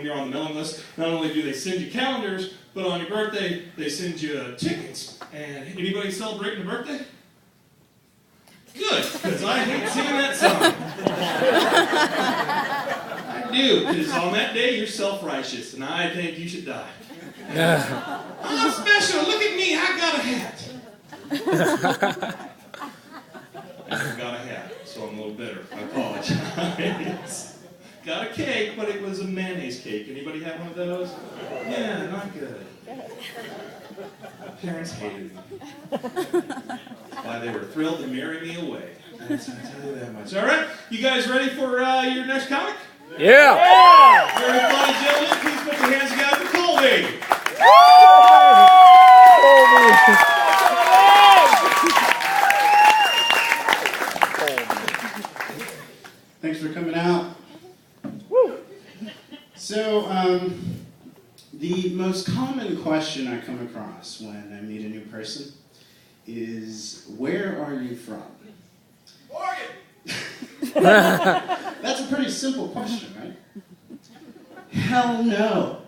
you're on the mailing list, not only do they send you calendars, but on your birthday, they send you tickets. And anybody celebrating a birthday? Good, because I hate singing that song. I do, because on that day, you're self-righteous, and I think you should die. I'm special, look at me, I got a hat. I never got a hat, so I'm a little bitter. I apologize. Got a cake, but it was a mayonnaise cake. Anybody have one of those? Yeah, not good. My parents hated me. Why they were thrilled to marry me away. I tell you that much. All right, you guys ready for your next comic? Yeah! Very funny, gentlemen. Please put your hands together for Koby. Thanks for coming out. So, the most common question I come across when I meet a new person is, where are you from? Oregon! That's a pretty simple question, right? Hell no.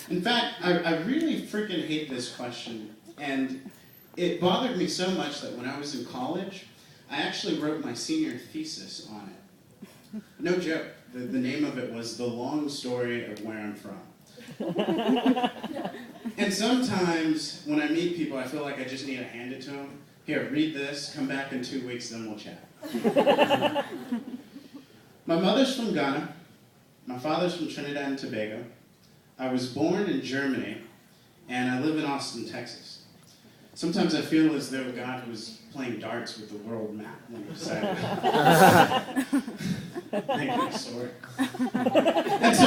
In fact, I really freaking hate this question, and it bothered me so much that when I was in college, I actually wrote my senior thesis on it. No joke. The name of it was The Long Story of Where I'm From. And sometimes when I meet people, I feel like I just need to hand it to them. Here, read this, come back in 2 weeks, then we'll chat. My mother's from Ghana. My father's from Trinidad and Tobago. I was born in Germany, and I live in Austin, Texas. Sometimes I feel as though God was playing darts with the world map when he decided to make my story. And so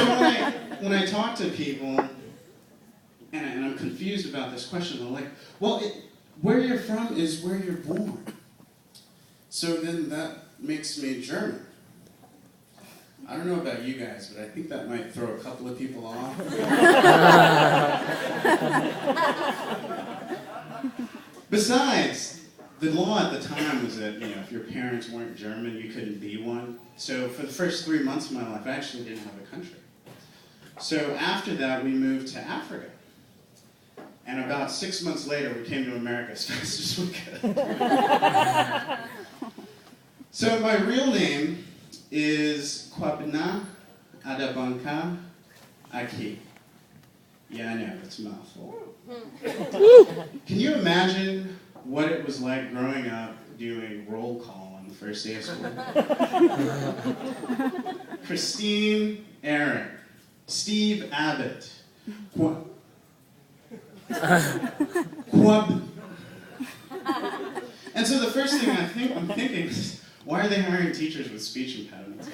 when I talk to people, and I'm confused about this question, they're like, well, where you're from is where you're born. So then that makes me German. I don't know about you guys, but I think that might throw a couple of people off. Besides, the law at the time was that, if your parents weren't German, you couldn't be one. So for the first 3 months of my life, I actually didn't have a country. So after that, we moved to Africa. And about 6 months later, we came to America as fast as we could. So my real name is Kwabena Adabanka Aki. Yeah, I know, it's a mouthful. Can you imagine what it was like growing up doing roll call on the first day of school? Christine Aaron, Steve Abbott, Quab. And so the first thing I'm thinking is, why are they hiring teachers with speech impediments?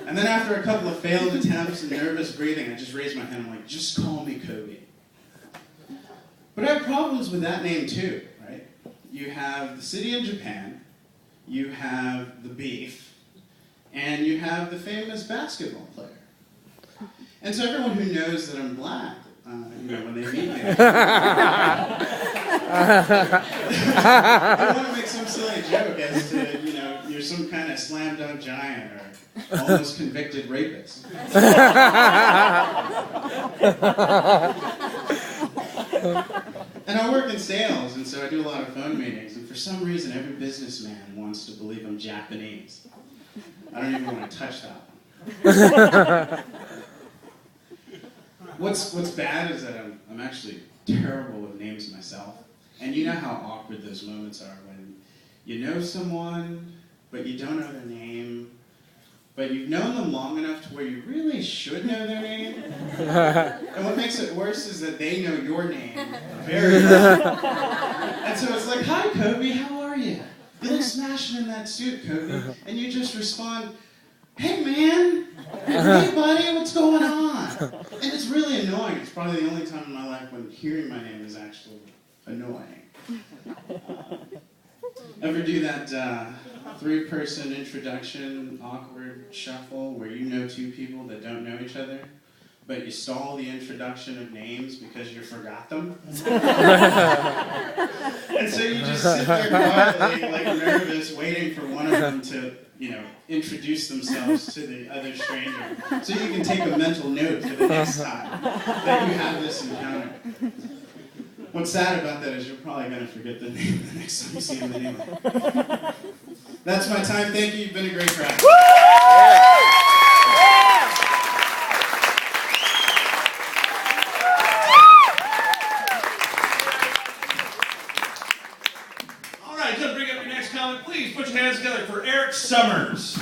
And then after a couple of failed attempts and nervous breathing, I just raised my hand. I'm like, just call me Koby. But I have problems with that name too, right? You have the city in Japan, you have the beef, and you have the famous basketball player. And so everyone who knows that I'm black, when they meet me, I want to make some silly joke as to, you're some kind of slam dunk giant or almost convicted rapist. And I work in sales, and so I do a lot of phone meetings, and for some reason every businessman wants to believe I'm Japanese. I don't even want to touch that one. What's bad is that I'm actually terrible with names myself. And you know how awkward those moments are when you know someone, but you don't know their name, but you've known them long enough to where you really should know their name. And what makes it worse is that they know your name very well. And so it's like, hi, Koby, how are you? You look smashing in that suit, Koby. And you just respond, hey, man. Hey, buddy, what's going on? And it's really annoying. It's probably the only time in my life when hearing my name is actually annoying. Ever do that 3-person introduction, awkward shuffle where you know 2 people that don't know each other, but you stall the introduction of names because you forgot them. And so you just sit there quietly, like nervous, waiting for one of them to, introduce themselves to the other stranger. So you can take a mental note for the next time that you have this encounter. What's sad about that is you're probably going to forget the name the next time you see them anyway. That's my time. Thank you. You've been a great crowd. All right, to bring up your next comment, please put your hands together for Eric Summers.